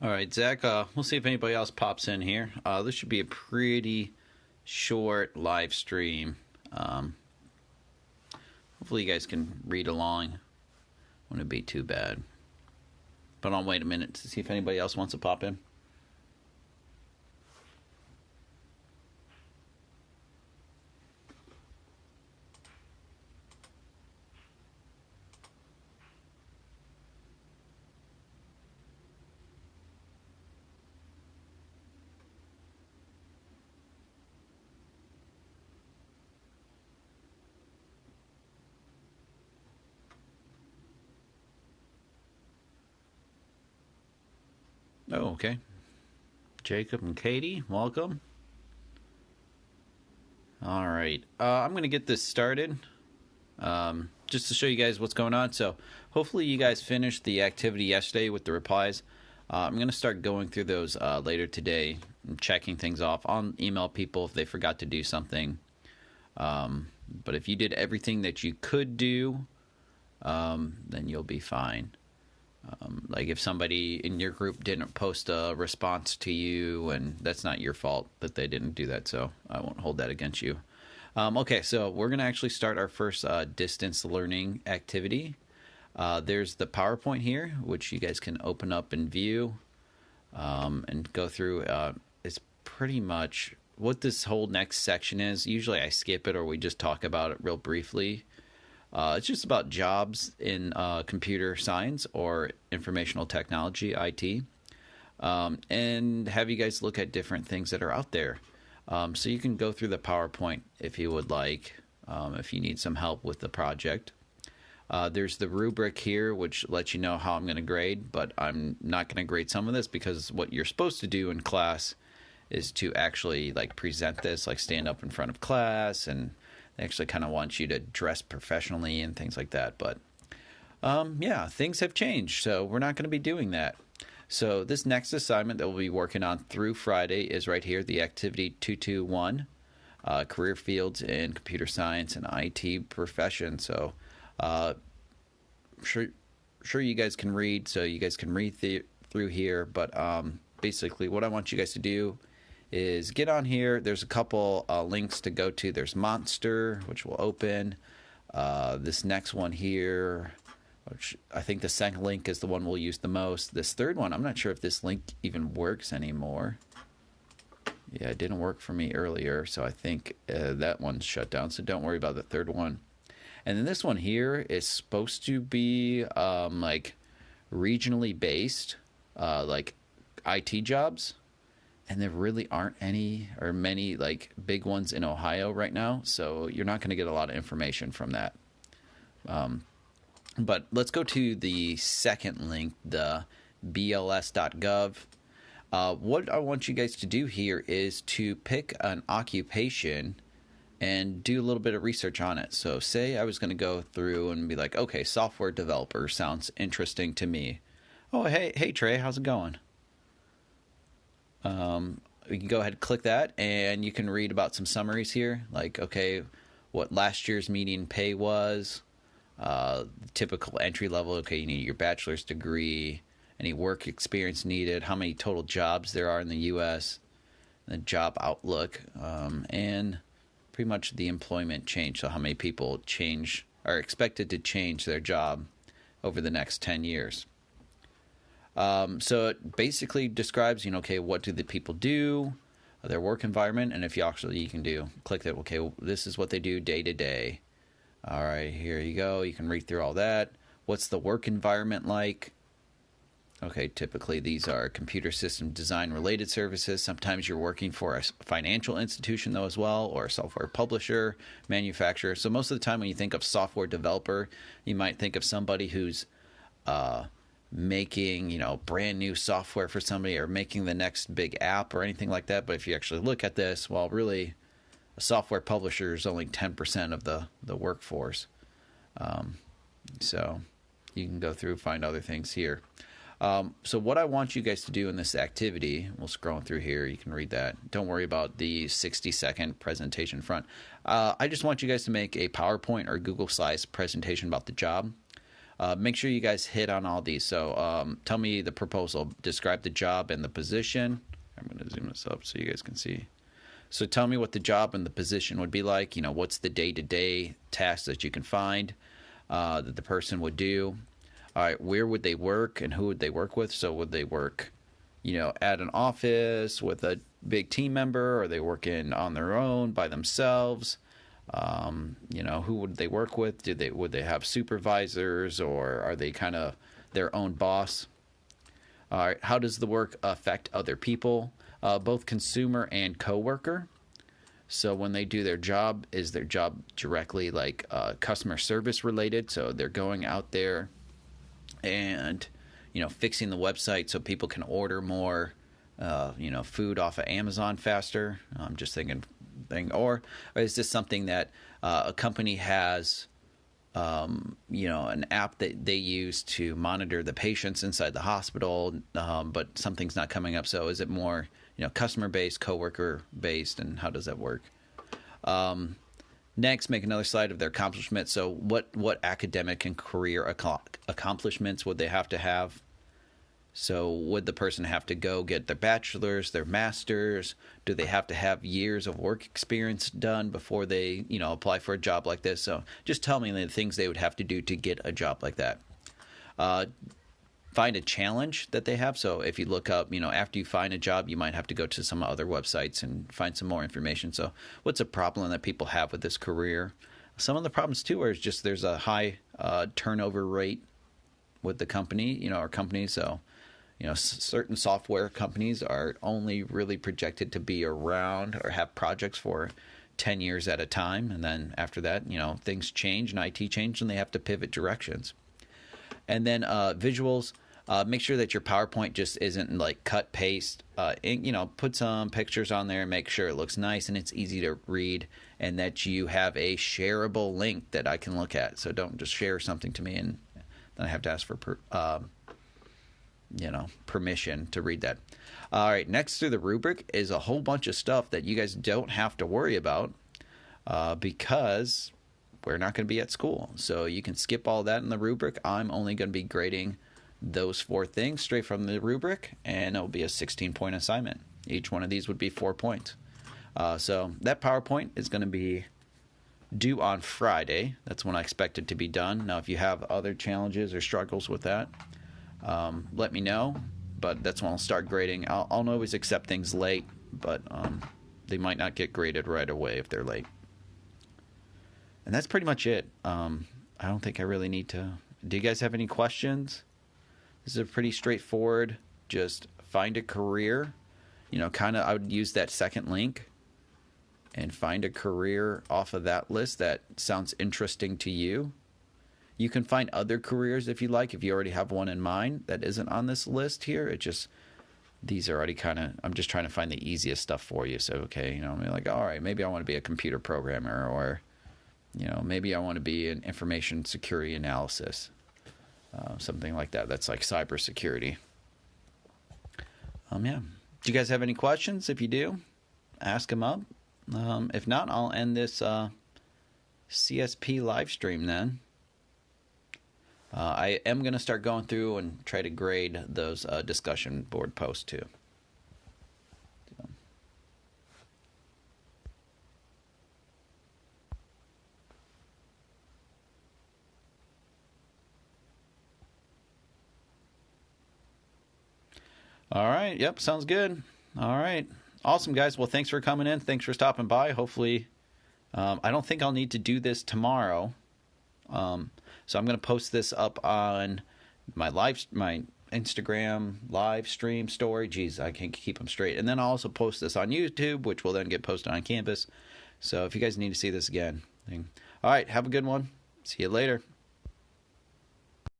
All right, Zach, we'll see if anybody else pops in here. This should be a pretty short live stream. Hopefully you guys can read along. Wouldn't be too bad. But I'll wait a minute to see if anybody else wants to pop in. Oh, okay. Jacob and Katie, welcome. All right. I'm going to get this started just to show you guys what's going on. So hopefully you guys finished the activity yesterday with the replies. I'm going to start going through those later today and checking things off. I'll email people if they forgot to do something. But if you did everything that you could do, then you'll be fine. Like if somebody in your group didn't post a response to you, and that's not your fault that they didn't do that, so I won't hold that against you. Okay, so we're going to actually start our first distance learning activity. There's the PowerPoint here, which you guys can open up and view and go through. It's pretty much what this whole next section is. Usually I skip it or we just talk about it real briefly. It's just about jobs in computer science or informational technology, IT, and have you guys look at different things that are out there. So you can go through the PowerPoint if you would like, if you need some help with the project. There's the rubric here, which lets you know how I'm going to grade, but I'm not going to grade some of this because what you're supposed to do in class is to actually like present this, like stand up in front of class, and they actually kind of want you to dress professionally and things like that. But yeah, things have changed, so we're not going to be doing that. So this next assignment that we'll be working on through Friday is right here, the Activity 221, Career Fields in Computer Science and IT Profession. So sure you guys can read, so you guys can read through here. But basically what I want you guys to do is get on here. There's a couple links to go to. There's Monster, which will open. This next one here, which I think the second link is the one we'll use the most. This third one, I'm not sure if this link even works anymore. Yeah, it didn't work for me earlier, so I think that one's shut down, so don't worry about the third one. And then this one here is supposed to be like regionally based, like IT jobs. And there really aren't any or many like big ones in Ohio right now, so you're not going to get a lot of information from that. But let's go to the second link, the bls.gov. What I want you guys to do here is to pick an occupation and do a little bit of research on it. So say I was going to go through and be like, okay, software developer sounds interesting to me. Oh, hey Trey, how's it going? You can go ahead and click that, and you can read about some summaries here, like, okay, what last year's median pay was, typical entry level, okay, you need your bachelor's degree, any work experience needed, how many total jobs there are in the U.S., the job outlook, and pretty much the employment change, so how many people are expected to change their job over the next 10 years. So it basically describes, okay, what do the people do, their work environment, and if you can click that, okay, this is what they do day to day. All right, here you go. You can read through all that. What's the work environment like? Okay, typically these are computer system design related services. Sometimes you're working for a financial institution though as well, or a software publisher, manufacturer. So most of the time when you think of software developer, you might think of somebody who's making brand new software for somebody or making the next big app or anything like that. But if you actually look at this, well, really a software publisher is only 10% of the workforce. So you can go through, find other things here. So what I want you guys to do in this activity, we'll scroll through here, you can read that. Don't worry about the 60-second presentation front. I just want you guys to make a PowerPoint or Google Slides presentation about the job. Make sure you guys hit on all these. So tell me the proposal. Describe the job and the position. I'm going to zoom this up so you guys can see. So tell me what the job and the position would be like. What's the day-to-day tasks that you can find that the person would do. All right, where would they work and who would they work with? So would they work, at an office with a big team member? Or are they working on their own by themselves? Who would they work with? Would they have supervisors, or are they kind of their own boss? All right, how does the work affect other people, both consumer and coworker? So when they do their job, is their job directly like customer service related? So they're going out there and fixing the website so people can order more food off of Amazon faster. I'm just thinking, or is this something that a company has, an app that they use to monitor the patients inside the hospital, but something's not coming up? So is it more, customer based, coworker based, and how does that work? Next, make another slide of their accomplishments. So what academic and career accomplishments would they have to have? So would the person have to go get their bachelor's, their master's? Do they have to have years of work experience done before they, apply for a job like this? So just tell me the things they would have to do to get a job like that. Find a challenge that they have. So if you look up, after you find a job, you might have to go to some other websites and find some more information. So what's a problem that people have with this career? Some of the problems too are just there's a high turnover rate with the company, or companies. So, certain software companies are only really projected to be around or have projects for 10 years at a time. And then after that, things change and IT change and they have to pivot directions. And then visuals, make sure that your PowerPoint just isn't like cut, paste, put some pictures on there, make sure it looks nice and it's easy to read, and that you have a shareable link that I can look at. So don't just share something to me and then I have to ask for permission to read that. All right, next to the rubric is a whole bunch of stuff that you guys don't have to worry about because we're not going to be at school. So you can skip all that in the rubric. I'm only going to be grading those 4 things straight from the rubric, and it'll be a 16-point assignment. Each one of these would be 4 points. So that PowerPoint is going to be due on Friday. That's when I expect it to be done. Now, if you have other challenges or struggles with that, let me know. But that's when I'll start grading. I'll always accept things late, but they might not get graded right away if they're late. And that's pretty much it. I don't think I really need to. Do you guys have any questions? This is a pretty straightforward, just find a career. I would use that second link and find a career off of that list that sounds interesting to you. You can find other careers if you like, if you already have one in mind that isn't on this list here. These are already I'm just trying to find the easiest stuff for you. So, okay, I'm like, all right, maybe I want to be a computer programmer, or, maybe I want to be in information security analysis. Something like that. That's like cybersecurity. Yeah. Do you guys have any questions? If you do, ask them up. If not, I'll end this CSP live stream then. I am going to start going through and try to grade those discussion board posts too. All right. Yep. Sounds good. All right. Awesome, guys. Well, thanks for coming in. Thanks for stopping by. Hopefully, I don't think I'll need to do this tomorrow. So I'm going to post this up on my Instagram live stream story. Geez, I can't keep them straight. And then I'll also post this on YouTube, which will then get posted on campus. So if you guys need to see this again. All right. Have a good one. See you later.